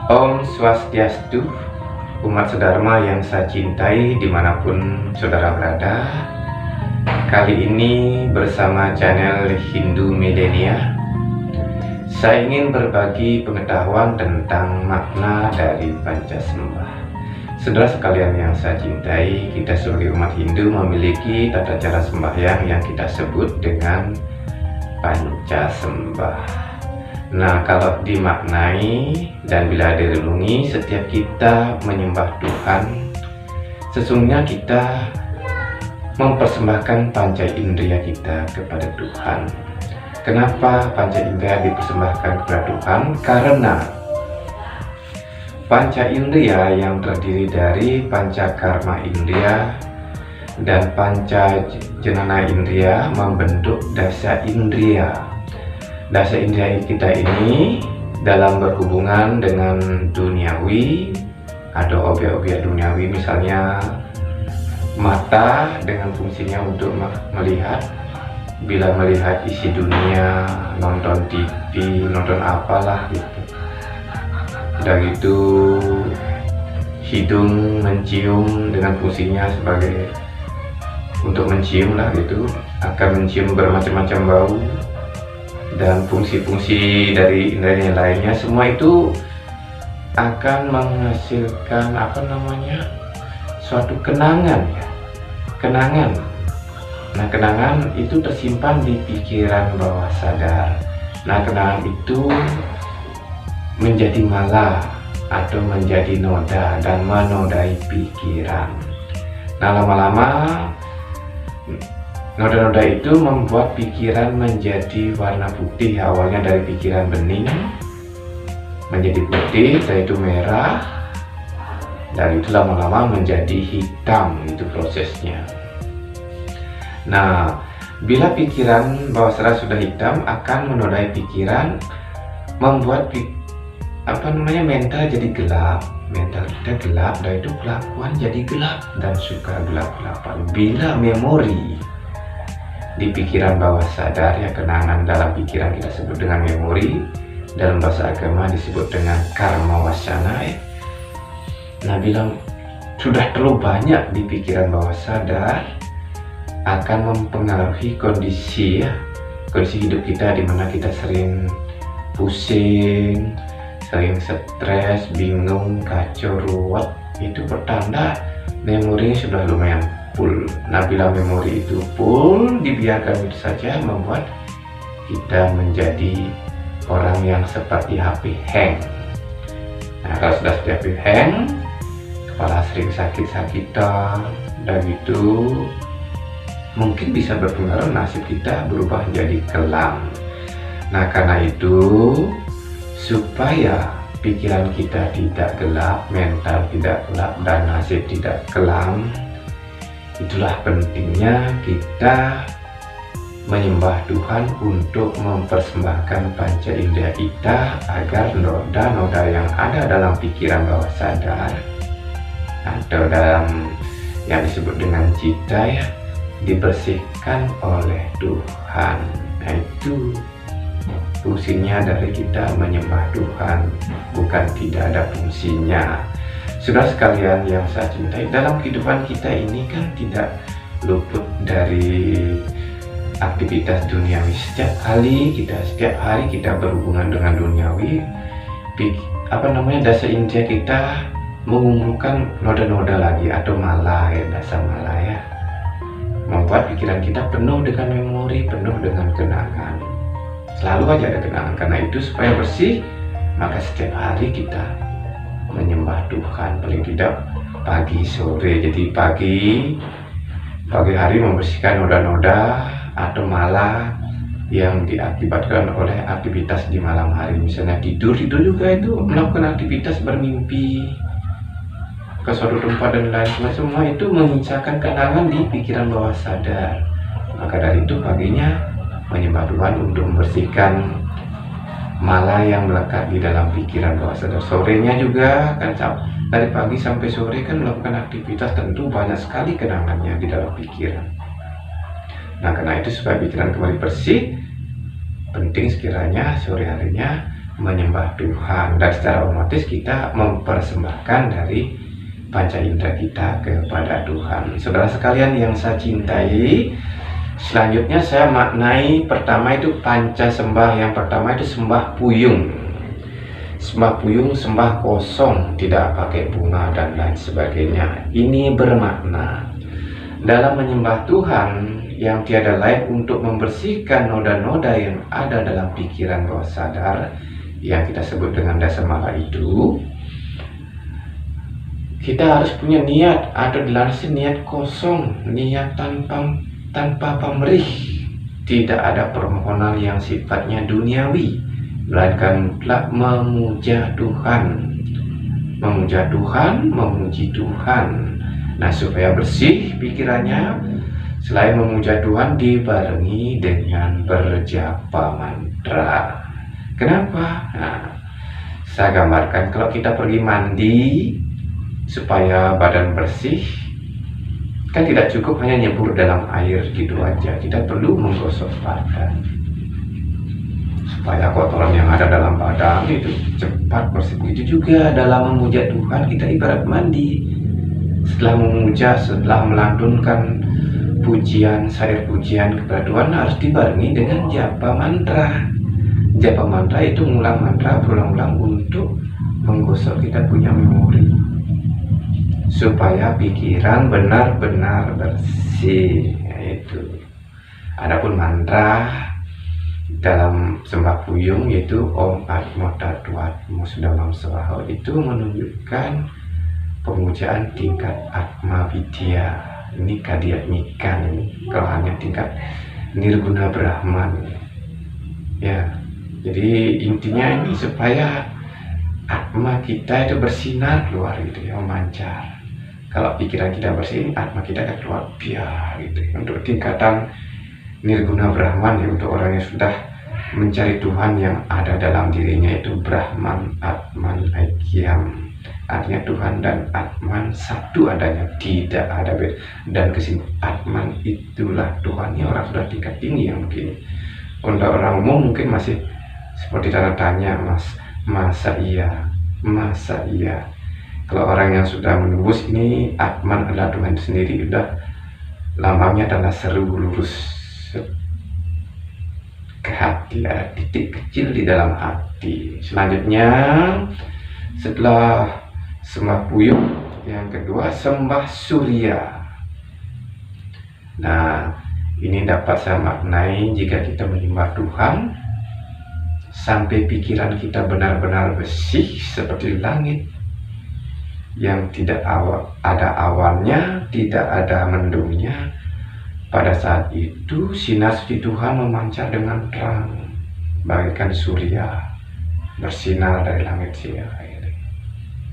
Om Swastiastu, umat sedharma yang saya cintai dimanapun saudara berada. Kali ini bersama channel Hindu Milenia, saya ingin berbagi pengetahuan tentang makna dari Pancasembah. Saudara sekalian yang saya cintai, kita sebagai umat Hindu memiliki tata cara sembahyang yang kita sebut dengan Pancasembah. Nah, kalau dimaknai dan bila direnungi, setiap kita menyembah Tuhan, sesungguhnya kita mempersembahkan panca indera kita kepada Tuhan. Kenapa panca indera dipersembahkan kepada Tuhan? Karena panca indera yang terdiri dari panca karma indera dan panca jenana indera membentuk dasa indera. Dasa indera kita ini dalam berhubungan dengan duniawi, ada objek-objek duniawi, misalnya mata dengan fungsinya untuk melihat. Bila melihat isi dunia, nonton TV, nonton apalah gitu. Dan itu hidung mencium dengan fungsinya sebagai untuk mencium lah gitu, akan mencium bermacam-macam bau. Dan fungsi-fungsi dari indera yang lainnya, semua itu akan menghasilkan suatu kenangan ya, kenangan. Nah, kenangan itu tersimpan di pikiran bawah sadar. Nah, kenangan itu menjadi mala atau menjadi noda dan menodai pikiran. Nah, lama-lama noda-noda itu membuat pikiran menjadi warna putih. Awalnya dari pikiran bening menjadi putih, setelah itu merah, dan itu lama-lama menjadi hitam. Itu prosesnya. Nah, bila pikiran bawah sadar sudah hitam, akan menodai pikiran, membuat mental jadi gelap. Mental kita gelap, dan itu kelakuan jadi gelap dan suka gelap-gelapan. Bila memori di pikiran bawah sadar, ya, kenangan dalam pikiran kita sebut dengan memori, dalam bahasa agama disebut dengan karma wasana ya. Nah, bila sudah terlalu banyak di pikiran bawah sadar, akan mempengaruhi kondisi hidup kita, di mana kita sering pusing, sering stres, bingung, kacau, ruwet. Itu pertanda memorinya sudah lumayan full. Nah, bila memori itu full, dibiarkan itu saja, membuat kita menjadi orang yang seperti HP hang. Nah, kalau sudah seperti HP hang, kepala sering sakit-sakitan, dan itu mungkin bisa berpengaruh nasib kita berubah menjadi kelam. Nah, karena itu supaya pikiran kita tidak gelap, mental tidak gelap, dan nasib tidak kelam, itulah pentingnya kita menyembah Tuhan untuk mempersembahkan panca indera kita, agar noda-noda yang ada dalam pikiran bawah sadar atau dalam yang disebut dengan cita ya, dibersihkan oleh Tuhan. Nah, itu fungsinya dari kita menyembah Tuhan, bukan tidak ada fungsinya. Saudara sekalian yang saya cintai, dalam kehidupan kita ini kan tidak luput dari aktivitas duniawi. Setiap hari kita berhubungan dengan duniawi. Dasa indera kita mengumpulkan noda-noda lagi atau mala ya, dasa mala ya, membuat pikiran kita penuh dengan memori, penuh dengan kenangan. Selalu aja ada kenangan. Karena itu supaya bersih, maka setiap hari kita menyembah Tuhan, paling tidak pagi sore. Jadi pagi hari membersihkan noda-noda atau mala yang diakibatkan oleh aktivitas di malam hari. Misalnya tidur juga itu melakukan aktivitas, bermimpi ke suatu tempat dan lain-lain. Semua itu menyisakan kenangan di pikiran bawah sadar. Maka dari itu paginya menyembah Tuhan untuk membersihkan mala yang melekat di dalam pikiran bawah sadar. Sorenya juga kan, dari pagi sampai sore kan melakukan aktivitas, tentu banyak sekali kenangannya di dalam pikiran. Nah, karena itu supaya pikiran kembali bersih, penting sekiranya sore harinya menyembah Tuhan, dan secara otomatis kita mempersembahkan dari panca indera kita kepada Tuhan. Saudara sekalian yang saya cintai, selanjutnya saya maknai pertama itu panca sembah. Yang pertama itu sembah puyung. Sembah puyung, sembah kosong, tidak pakai bunga dan lain sebagainya. Ini bermakna dalam menyembah Tuhan yang tiada lain untuk membersihkan noda-noda yang ada dalam pikiran bawah sadar yang kita sebut dengan dasamala itu. Kita harus punya niat, atau dilarang niat kosong, niat tanpa pamrih. Tidak ada permohonan yang sifatnya duniawi, melainkan mutlak memuja Tuhan, memuji Tuhan. Nah, supaya bersih pikirannya, selain memuja Tuhan dibarengi dengan berjapa mantra. Kenapa? Nah, saya gambarkan kalau kita pergi mandi supaya badan bersih, kan tidak cukup hanya nyebur dalam air gitu aja. Kita perlu menggosok badan supaya kotoran yang ada dalam badan itu cepat bersih. Begitu juga dalam memuja Tuhan, kita ibarat mandi. Setelah memuja, setelah melantunkan pujian, syair pujian kepada Tuhan, harus dibarengi dengan japa mantra. Japa mantra itu mengulang mantra berulang-ulang untuk menggosok kita punya memori, supaya pikiran benar-benar bersih. Yaitu adapun mantra dalam sembah puyung yaitu Om Atma Tatwatmo Sudamam Swaha, itu menunjukkan pemujaan tingkat Atma Vidya. Ini kadiatmikan, ini kalau hanya tingkat Nirguna Brahman ya. Jadi intinya ini supaya Atma kita itu bersinar keluar gitu ya, memancar. Kalau pikiran kita bersih, Atma kita akan keluar biar gitu ya. Untuk tingkatan Nirguna Brahman ya, untuk orang yang sudah mencari Tuhan yang ada dalam dirinya, itu Brahman, Atman, Aikyam. Artinya Tuhan dan Atman satu adanya, tidak ada beda. Dan kesimpulan Atman itulah Tuhannya. Orang sudah tingkat tinggi yang begini. Untuk orang umum mungkin masih seperti tanda tanya, masa iya. Kalau orang yang sudah menembus ini, Atman adalah Tuhan sendiri, udah lambangnya adalah seru lurus ke hati, ada titik kecil di dalam hati. Selanjutnya, setelah sembah puyung, yang kedua sembah surya. Nah, ini dapat saya maknai jika kita menyembah Tuhan sampai pikiran kita benar-benar bersih seperti langit yang tidak ada awannya, tidak ada mendungnya. Pada saat itu sinar suci Tuhan memancar dengan terang bagaikan surya bersinar dari langit siang.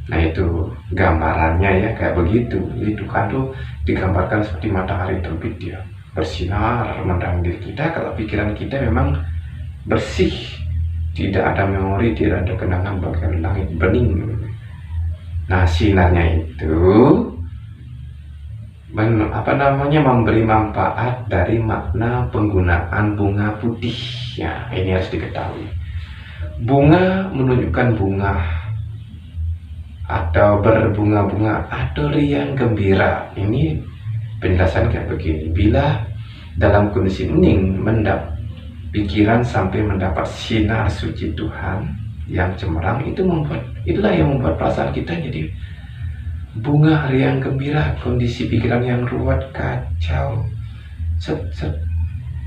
Nah, itu gambarannya ya, kayak begitu. Jadi Tuhan tuh digambarkan seperti matahari terbit, dia bersinar menerangi diri kita. Kalau pikiran kita memang bersih, tidak ada memori, tidak ada kenangan, bagaikan langit bening. Nah, sinarnya itu memberi manfaat dari makna penggunaan bunga putih. Ya, ini harus diketahui. Bunga menunjukkan bunga atau berbunga-bunga atau riang gembira. Ini penjelasan kayak begini. Bila dalam kondisi hening, pikiran sampai mendapat sinar suci Tuhan yang cemerlang, itulah yang membuat perasaan kita jadi bunga riang gembira. Kondisi pikiran yang ruwet, kacau,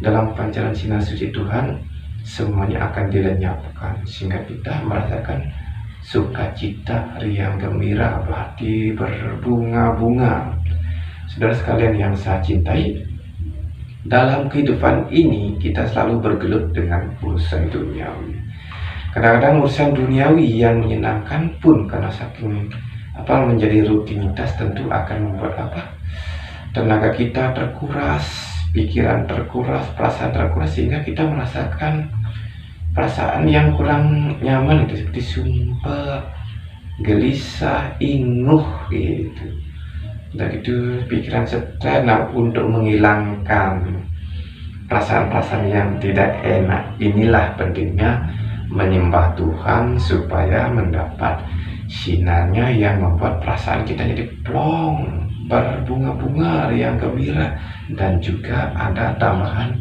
dalam pancaran sinar suci Tuhan, semuanya akan dilenyapkan sehingga kita merasakan sukacita riang gembira, hati berbunga-bunga. Saudara sekalian yang saya cintai, dalam kehidupan ini kita selalu bergelut dengan urusan duniawi. Kadang-kadang urusan duniawi yang menyenangkan pun karena saking menjadi rutinitas, tentu akan membuat tenaga kita terkuras, pikiran terkuras, perasaan terkuras, sehingga kita merasakan perasaan yang kurang nyaman, itu seperti sumpah, gelisah, inguh gitu. Dan itu pikiran stres. Nah, untuk menghilangkan perasaan-perasaan yang tidak enak, inilah pentingnya menyembah Tuhan supaya mendapat sinarnya yang membuat perasaan kita jadi plong, berbunga-bunga, riang gembira, dan juga ada tambahan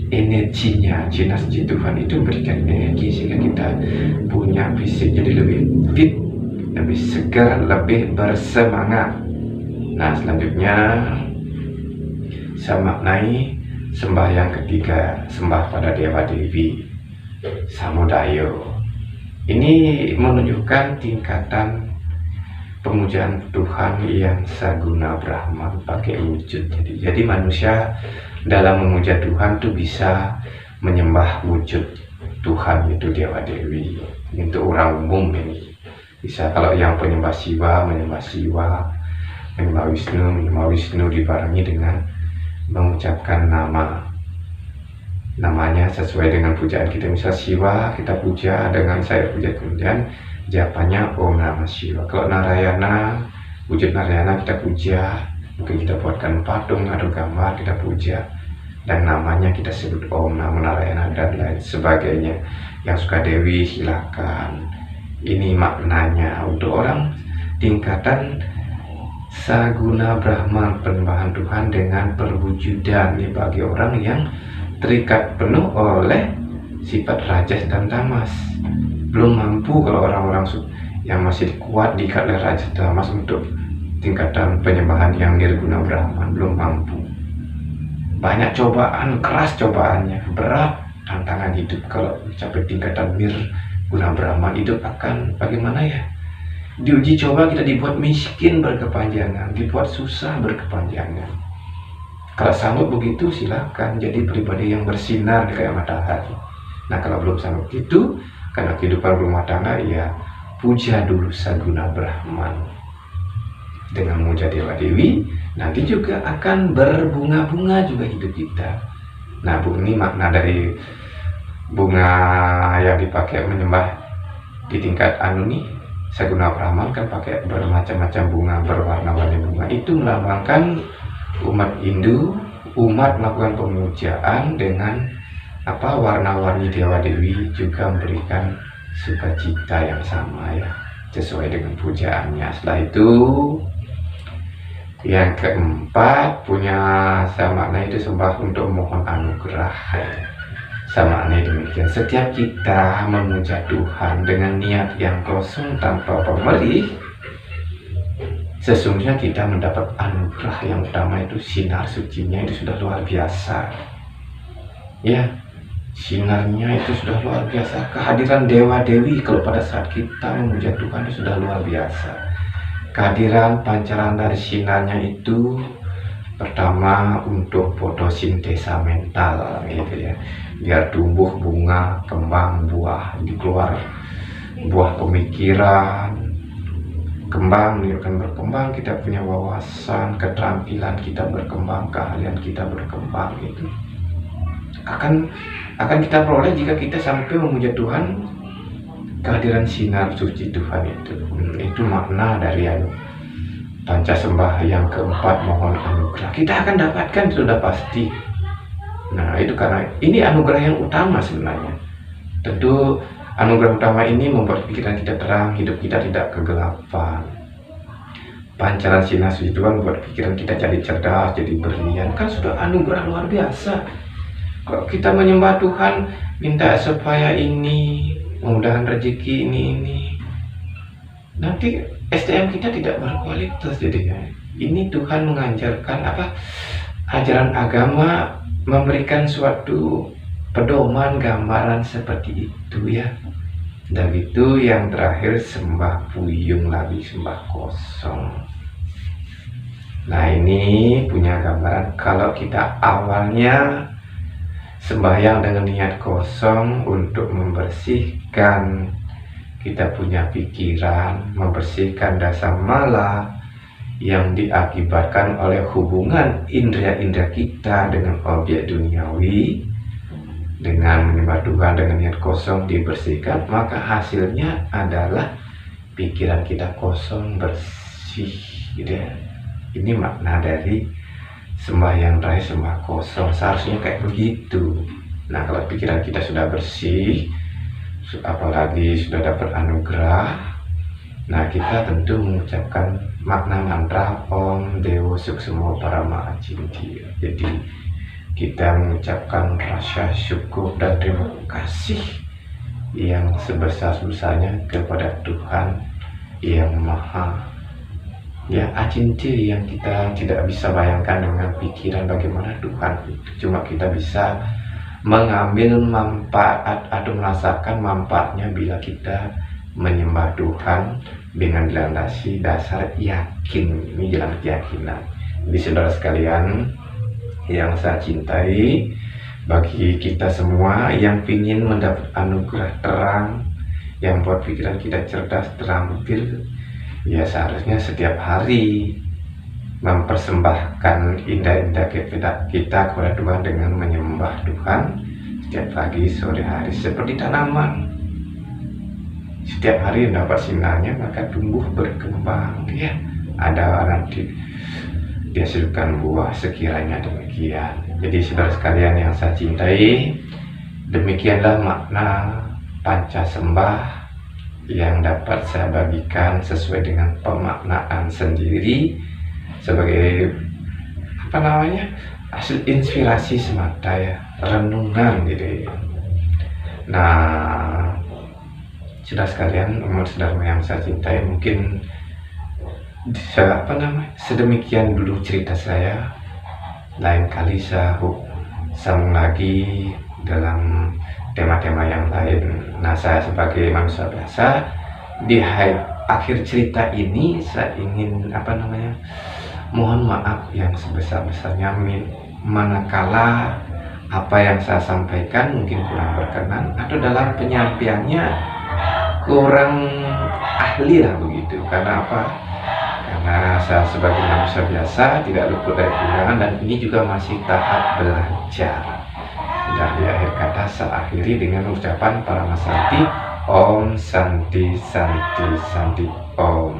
energinya. Sinar-sinar Tuhan itu memberikan energi sehingga kita punya fisik jadi lebih fit, lebih segar, lebih bersemangat. Nah, selanjutnya saya maknai sembahyang ketiga, sembah pada Dewa Dewi Samudayo. Ini menunjukkan tingkatan pemujaan Tuhan yang saguna Brahman pakai wujud. Jadi manusia dalam memuja Tuhan tuh bisa menyembah wujud Tuhan, itu Dewa Dewi. Untuk orang umum ini bisa, kalau yang penyembah Siwa menyembah Siwa, menyembah Wisnu dibarengi dengan mengucapkan namanya sesuai dengan pujaan kita. Misal Siwa kita puja dengan saya puja, kemudian japannya Om Namah Siwa. Kalau Narayana, wujud Narayana kita puja, mungkin kita buatkan patung atau gambar kita puja, dan namanya kita sebut Om Namah Narayana dan lain sebagainya. Yang suka Dewi silakan. Ini maknanya untuk orang tingkatan saguna Brahman, penyembahan Tuhan dengan perwujudan. Ini bagi orang yang terikat penuh oleh sifat rajas dan tamas. Belum mampu, kalau orang-orang yang masih kuat diikat oleh rajas dan tamas untuk tingkatan penyembahan yang nirguna Brahman, belum mampu. Banyak cobaan, keras cobaannya, berat tantangan hidup. Kalau mencapai tingkatan nirguna Brahman, hidup akan bagaimana ya? Diuji coba, kita dibuat miskin berkepanjangan, dibuat susah berkepanjangan. Kalau sanggup begitu silakan jadi pribadi yang bersinar kayak matahari. Nah, kalau belum sanggup itu, karena kehidupan rumah tangga, ya puja dulu saguna Brahman. Dengan memuja Dewa Dewi, nanti juga akan berbunga-bunga juga hidup kita. Nah, ini makna dari bunga yang dipakai menyembah di tingkat nih, saguna Brahman kan pakai bermacam-macam bunga, berwarna-warni bunga. Itu melambangkan umat Hindu, umat melakukan pemujaan dengan warna-warni Dewa Dewi, juga memberikan sukacita yang sama ya, sesuai dengan pujaannya. Setelah itu yang keempat punya saya makna itu sembah untuk mohon anugerah. Sama makna demikian, setiap kita memuja Tuhan dengan niat yang kosong tanpa pamrih, sesungguhnya kita mendapat anugerah yang utama, itu sinar sucinya itu sudah luar biasa. Ya, sinarnya itu sudah luar biasa. Kehadiran Dewa Dewi kalau pada saat kita memuja Tuhan itu sudah luar biasa. Kehadiran pancaran dari sinarnya itu pertama untuk fotosintesa mental gitu ya. Biar tumbuh bunga, kembang, buah, dikeluar buah pemikiran, kembang, dia akan berkembang, kita punya wawasan, keterampilan kita berkembang, keahlian kita berkembang. Itu akan kita peroleh jika kita sampai memuja Tuhan, kehadiran sinar suci Tuhan itu makna dari panca sembah yang keempat, mohon anugerah. Kita akan dapatkan, sudah pasti. Nah, itu karena ini anugerah yang utama sebenarnya. Tentu anugerah utama ini membuat pikiran kita terang, hidup kita tidak kegelapan. Pancaran sinar suci Tuhan membuat pikiran kita jadi cerdas, jadi berlian. Kan sudah anugerah luar biasa. Kalau kita menyembah Tuhan, minta supaya ini, mudahan rezeki ini, nanti SDM kita tidak berkualitas jadinya. Ini Tuhan mengajarkan ajaran agama, memberikan suatu pedoman, gambaran seperti itu ya. Dan itu yang terakhir sembah puyung lagi, sembah kosong. Nah, ini punya gambaran kalau kita awalnya sembahyang dengan niat kosong untuk membersihkan kita punya pikiran, membersihkan dasa mala yang diakibatkan oleh hubungan indera-indera kita dengan objek duniawi. Dengan menyembah Tuhan dengan niat kosong dibersihkan, maka hasilnya adalah pikiran kita kosong, bersih gitu ya. Ini makna dari sembahyang terakhir, sembah kosong, seharusnya kayak begitu. Nah, kalau pikiran kita sudah bersih, apalagi sudah dapat anugerah. Nah, kita tentu mengucapkan makna mantra Om Dewa Suksumo Parama Acintia. Jadi kita mengucapkan rasa syukur dan terima kasih yang sebesar-besarnya kepada Tuhan yang Maha Acintia, yang kita tidak bisa bayangkan dengan pikiran bagaimana Tuhan itu. Cuma kita bisa mengambil manfaat atau merasakan manfaatnya bila kita menyembah Tuhan dengan dilandasi dasar yakin. Ini jalan keyakinan. Jadi saudara sekalian yang saya cintai, bagi kita semua yang ingin mendapat anugerah terang yang buat pikiran kita cerdas, terampil, ya seharusnya setiap hari mempersembahkan indah-indah kita kepada Tuhan dengan menyembah Tuhan setiap pagi, sore hari, seperti tanaman. Setiap hari mendapat sinarnya maka tumbuh berkembang, ya. Ada nanti dihasilkan buah sekiranya demikian. Jadi saudara sekalian yang saya cintai, demikianlah makna panca sembah yang dapat saya bagikan sesuai dengan pemaknaan sendiri sebagai hasil inspirasi semata, ya, renungan gitu. Nah, saudara sekalian, umat saudara yang saya cintai, mungkin sedemikian dulu cerita saya. Lain kali saya sambung lagi dalam tema-tema yang lain. Nah, saya sebagai manusia biasa di akhir cerita ini saya ingin mohon maaf yang sebesar-besarnya manakala apa yang saya sampaikan mungkin kurang berkenan atau dalam penyampaiannya kurang ahli lah begitu. Karena apa? Karena saya sebagai manusia biasa tidak luput dari kekurangan, dan ini juga masih tahap belajar. Dan di akhir kata saya akhiri dengan ucapan Paramasanti Om Santi Santi Santi Om.